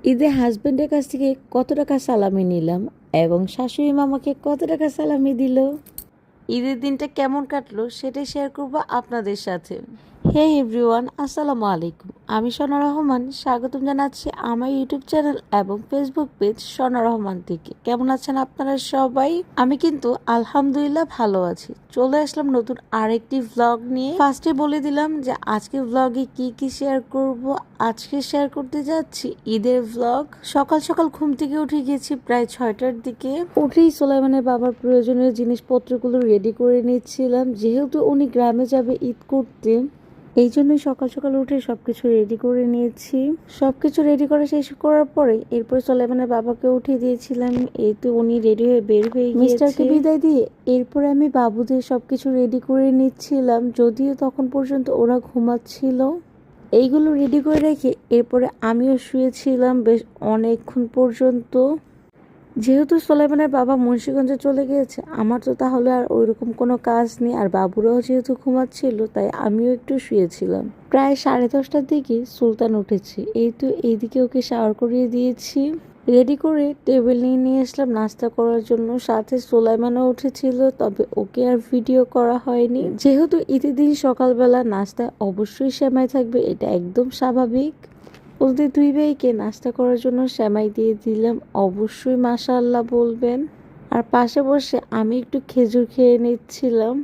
ঈদে হাজবেন্ডের কাছ থেকে কত টাকা সালামি নিলাম এবং শাশুড়ি মামাকে কত টাকা সালামি দিল, ঈদের দিনটা কেমন কাটলো সেটাই শেয়ার করবো আপনাদের সাথে। হে এভরিওয়ান, আসসালামু আলাইকুম। আমি সোনা রহমান, স্বাগতম জানাচ্ছি আমার ইউটিউব চ্যানেল এবং ফেসবুক পেজ সোনা রহমান থেকে। কেমন আছেন আপনারা সবাই? আমি কিন্তু আলহামদুলিল্লাহ ভালো আছি। চলে আসলাম নতুন আরেকটি ভ্লগ নিয়ে। ফার্স্টে বলে দিলাম যে আজকে ভ্লগে কি কি শেয়ার করব। আজকে শেয়ার করতে যাচ্ছি ঈদের ভ্লগ। সকাল সকাল ঘুম থেকে উঠে গেছি প্রায় 6টার দিকে। উঠেই সোলাইমানের বাবার প্রয়োজনীয় জিনিসপত্রগুলো রেডি করে নিচ্ছিলাম, যেহেতু উনি গ্রামে যাবে ঈদ করতে। এই জন্যই সকাল সকাল উঠে সবকিছু রেডি করে নিয়েছি। সবকিছু রেডি করা শেষ করার পরে এরপর সোলাইমানের বাবাকে উঠিয়ে দিয়েছিলাম। এই তো উনি রেডি হয়ে বের হয়ে গিয়েছে। মিস্টারকে বিদায় দিয়ে এরপরে আমি বাবুদের সবকিছু রেডি করে নিচ্ছিলাম, যদিও তখন পর্যন্ত ওরা ঘুমাচ্ছিল। এইগুলো রেডি করে রেখে এরপরে আমিও শুয়েছিলাম বেশ অনেকক্ষণ পর্যন্ত। যেহেতু সোলাইমানের বাবা মুন্সিগঞ্জে চলে গিয়েছে, আমার তো তাহলে আর ওইরকম কোনো কাজ নেই, আর বাবুরাও যেহেতু ঘুমাচ্ছিল তাই আমিও একটু শুয়েছিলাম। প্রায় 10:30টার দিকে সুলতান উঠেছে। এই তো এইদিকে ওকে শাওয়ার করিয়ে দিয়েছি, রেডি করে টেবিল নিয়ে আসলাম নাস্তা করার জন্য। সাথে সোলাইমানও উঠেছিল, তবে ওকে আর ভিডিও করা হয়নি। যেহেতু ঈদের দিন সকালবেলা নাস্তায় অবশ্যই সেমাই থাকবে, এটা একদম স্বাভাবিক। ওদের দুই ভাইকে নাস্তা করার জন্য সেমাই দিয়ে দিলাম, অবশ্যই মাশাআল্লাহ বলবেন। আর পাশে বসে আমি একটু খেজুর খেয়ে নিচ্ছিলাম।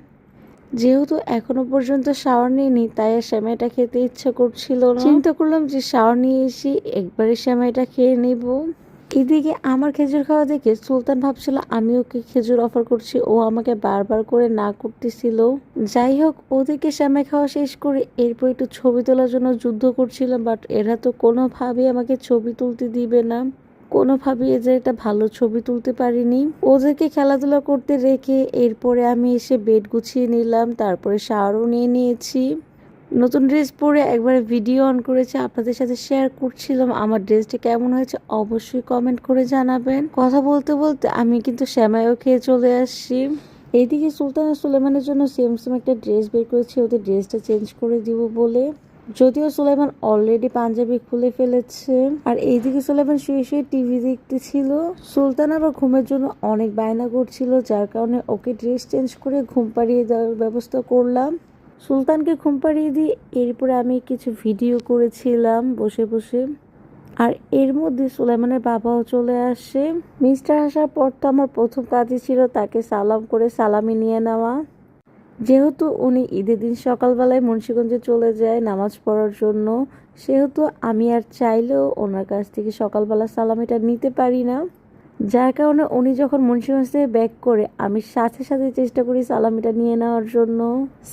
যেহেতু এখনো পর্যন্ত শাওয়ার নিইনি তাই আর সেমাইটা খেতে ইচ্ছা করছিল না। চিন্তা করলাম যে শাওয়ার নিয়ে এসে একবারে সেমাইটা খেয়ে নিব। এদিকে আমার খেজুর খাওয়া দেখে সুলতান ভাবছিল আমি ওকে খেজুর অফার করছি, ও আমাকে বারবার করে না করতেছিল। যাই হোক, ওদেরকে সেমাই খাওয়া শেষ করে এরপর একটু ছবি তোলার জন্য যুদ্ধ করছিলাম, বাট এরা তো কোনোভাবেই আমাকে ছবি তুলতে দিবে না। কোনোভাবেই এদের একটা ভালো ছবি তুলতে পারিনি। ওদেরকে খেলাধুলা করতে রেখে এরপরে আমি এসে বেড গুছিয়ে নিলাম, তারপরে শাওয়ারও নিয়ে নিয়েছি। নতুন ড্রেস পরে একবার ভিডিও অন করেছে, আপনাদের সাথে শেয়ার করছিলাম। আমার ড্রেসটা কেমন হয়েছে অবশ্যই কমেন্ট করে জানাবেন। কথা বলতে বলতে আমি কিন্তু সেমাইও খেয়ে চলে আসছি। এইদিকে সুলতান আর সুলেমানের জন্য সেম সেম একটা ড্রেস বের করেছি, ওদের ড্রেসটা চেঞ্জ করে দিব বলে। যদিও সুলাইমান অলরেডি পাঞ্জাবি খুলে ফেলেছে। আর এইদিকে সুলাইমান শুয়ে শুয়ে টিভি দেখতেছিল। সুলতান আবার ঘুমের জন্য অনেক বায়না করছিল, যার কারণে ওকে ড্রেস চেঞ্জ করে ঘুম পাড়িয়ে দেওয়ার ব্যবস্থা করলাম। সুলতানকে ঘুম পাড়িয়ে দিয়ে এরপরে আমি কিছু ভিডিও করেছিলাম বসে বসে। আর এর মধ্যে সুলাইমানের বাবাও চলে আসে। মিস্টার আসার পর তো আমার প্রথম কাজই ছিল তাকে সালাম করে সালামি নিয়ে নেওয়া। যেহেতু উনি ঈদের দিন সকালবেলায় মুন্সিগঞ্জে চলে যায় নামাজ পড়ার জন্য, সেহেতু আমি আর চাইলেও ওনার কাছ থেকে সকালবেলা সালামিটা নিতে পারি না। যার কারণে উনি যখন মুন্সিগঞ্জ থেকে ব্যাক করে আমি সাথে সাথে চেষ্টা করি সালামিটা নিয়ে নেওয়ার জন্য।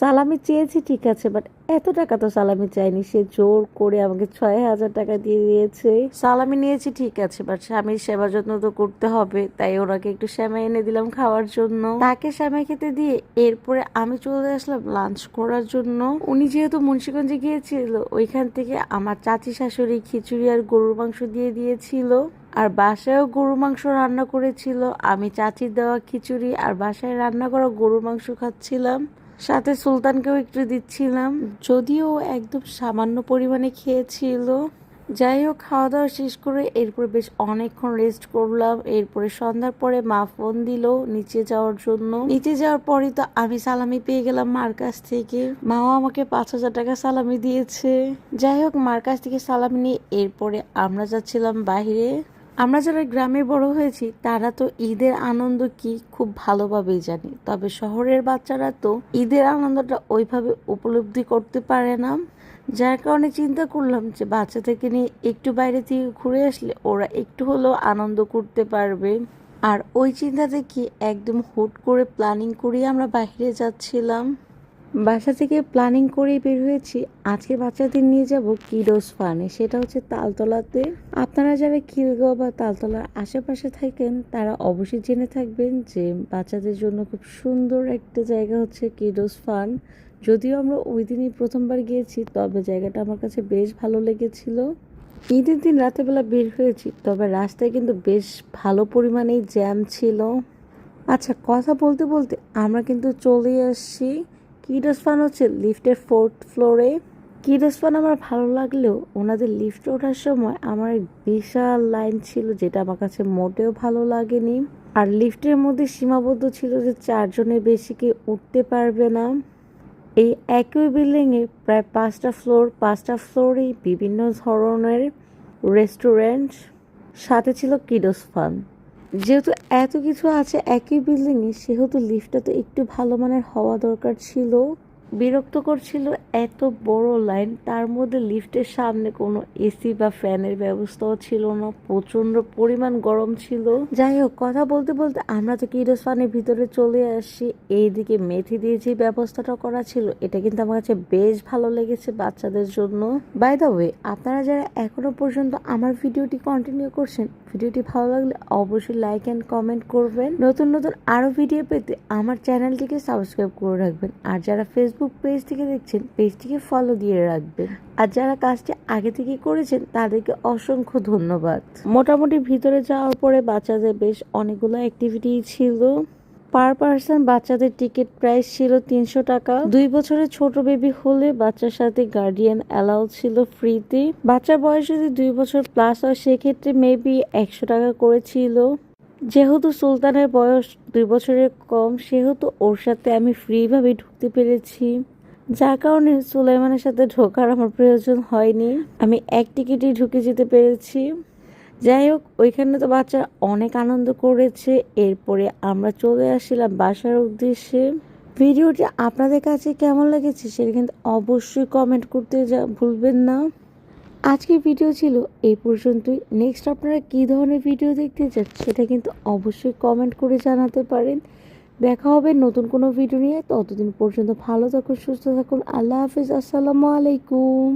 সালামি চেয়েছি ঠিক আছে, বাট এত টাকা তো সালামি চাইনি। সে জোর করে আমাকে 6,000 টাকা দিয়ে দিয়েছে। সালামি নিয়েছি ঠিক আছে, বাট স্বামীর সেবা যত্ন তো করতে হবে, তাই ওনাকে একটু সেমাই এনে দিলাম খাওয়ার জন্য। তাকে সেমাই খেতে দিয়ে এরপরে আমি চলে আসলাম লাঞ্চ করার জন্য। উনি যেহেতু মুন্সিগঞ্জে গিয়েছিল, ওইখান থেকে আমার চাচি শাশুড়ি খিচুড়ি আর গরুর মাংস দিয়ে দিয়েছিল। আর বাসায়ও গরুর মাংস রান্না করেছিল। আমি চাচির দেওয়া খিচুড়ি আর বাসায় রান্না করা গরুর মাংস খাচ্ছিলাম, সাথে সুলতানকেও একটু দিচ্ছিলাম, যদিও একদম সামান্য পরিমাণে খেয়েছিল। যাই হোক, খাওয়া দাওয়া শেষ করে এরপরে বেশ অনেকক্ষণ রেস্ট করলাম। এরপরে সন্ধ্যার পরে মা ফোন দিল নিচে যাওয়ার জন্য। নিচে যাওয়ার পরে তো আমি সালামি পেয়ে গেলাম মার কাছ থেকে। মাও আমাকে 5,000 টাকা সালামি দিয়েছে। যাই হোক, মার কাছ থেকে সালামি নিয়ে এরপরে আমরা যাচ্ছিলাম বাইরে। আমরা যারা গ্রামে বড় হয়েছি তারা তো ঈদের আনন্দ কি খুব ভালোভাবেই জানি, তবে শহরের বাচ্চারা তো ঈদের আনন্দটা ওইভাবে উপলব্ধি করতে পারে না। যার কারণে চিন্তা করলাম যে বাচ্চাদেরকে নিয়ে একটু বাইরে থেকে ঘুরে আসলে ওরা একটু হলেও আনন্দ করতে পারবে। আর ওই চিন্তা থেকে একদম হুট করে প্ল্যানিং করেই আমরা বাইরে যাচ্ছিলাম। বাসা থেকে প্ল্যানিং করে বের হয়েছি আজকে বাচ্চাদের নিয়ে যাব কিডোস ফানে, সেটা হচ্ছে তালতলাতে। আপনারা যারা খিলগাঁও বা তালতলার আশেপাশে থাকেন তারা অবশ্যই জেনে থাকবেন যে বাচ্চাদের জন্য খুব সুন্দর একটা জায়গা হচ্ছে কিডোস ফান। যদিও আমরা ওই দিনই প্রথমবার গিয়েছি, তবে জায়গাটা আমার কাছে বেশ ভালো লেগেছিল। ঈদের দিন রাতেবেলা বের হয়েছি, তবে রাস্তায় কিন্তু বেশ ভালো পরিমাণেই জ্যাম ছিল। আচ্ছা, কথা বলতে বলতে আমরা কিন্তু চলে আসছি। কিডোস ফান হচ্ছে লিফটের 4th ফ্লোরে। কিডস ফান আমার ভালো লাগলেও ওনাদের লিফটে ওঠার সময় আমার এক বিশাল লাইন ছিল, যেটা আমার কাছে মোটেও ভালো লাগেনি। আর লিফটের মধ্যে সীমাবদ্ধ ছিল যে 4 জনের বেশি কেউ উঠতে পারবে না। এই একই বিল্ডিংয়ে প্রায় 5টা ফ্লোর, 5টা ফ্লোরেই বিভিন্ন ধরনের রেস্টুরেন্ট, সাথে ছিল কিডস ফান। যেহেতু এত কিছু আছে একই বিল্ডিংয়ে, সেহেতু লিফটটা তো একটু ভালো মানের হওয়া দরকার ছিল। বিরক্তকর ছিল এত বড় লাইন, তার মধ্যে লিফটের সামনে কোনো এসি বা ফ্যানের ব্যবস্থাও ছিল না, প্রচন্ড পরিমাণ গরম ছিল। যাই হোক, কথা বলতে বলতে আমরা তো কিডস ফানের ভিতরে চলে আসি। এইদিকে মেথি দিয়ে যে ব্যবস্থাটা করা ছিল, এটা কিন্তু আমার কাছে বেশ ভালো লেগেছে বাচ্চাদের জন্য। বাই দ্য ওয়ে, আপনারা যারা এখনো পর্যন্ত আমার ভিডিওটি কন্টিনিউ করছেন, ভিডিওটি ভালো লাগলে অবশ্যই লাইক অ্যান্ড কমেন্ট করবেন। নতুন নতুন আরো ভিডিও পেতে আমার চ্যানেলটিকে সাবস্ক্রাইব করে রাখবেন। আর যারা ফেসবুক পেজ থেকে দেখছেন, পেজটিকে ফলো দিয়ে রাখবেন। আর যারা কাজটি আগে থেকে করেছেন, তাদেরকে অসংখ্য ধন্যবাদ। মোটামুটি ভিতরে যাওয়ার পরে বাচ্চাদের বেশ অনেকগুলো অ্যাক্টিভিটি ছিল। পার পার্সন বাচ্চাদের টিকিট প্রাইস ছিল 300 টাকা। 2 বছরের ছোট বেবি হলে বাচ্চার সাথে গার্ডিয়ান অ্যালাউ ছিল ফ্রিতে। বাচ্চার বয়স যদি 2 বছর প্লাস হয়, সেক্ষেত্রে মেবি 100 টাকা করেছিল। যেহেতু সুলতানের বয়স 2 বছরের কম, সেহেতু ওর সাথে আমি ফ্রিভাবে ঢুকতে পেরেছি, যার কারণে সুলাইমানের সাথে ঢোকার আমার প্রয়োজন হয়নি। আমি এক টিকিটেই ঢুকে যেতে পেরেছি। যাই হোক, ওইখানে তো বাচ্চা অনেক আনন্দ করেছে। এরপরে আমরা চলে আসছিলাম বাসার উদ্দেশ্যে। ভিডিওটি আপনাদের কাছে কেমন লেগেছে সেটা কিন্তু অবশ্যই কমেন্ট করতে ভুলবেন না। আজকের ভিডিও ছিল এই পর্যন্তই। নেক্সট আপনারা কী ধরনের ভিডিও দেখতে চান সেটা কিন্তু অবশ্যই কমেন্ট করে জানাতে পারেন। দেখা হবে নতুন কোনো ভিডিও নিয়ে। ততদিন পর্যন্ত ভালো থাকুন, সুস্থ থাকুন। আল্লাহ হাফিজ, আসসালামু আলাইকুম।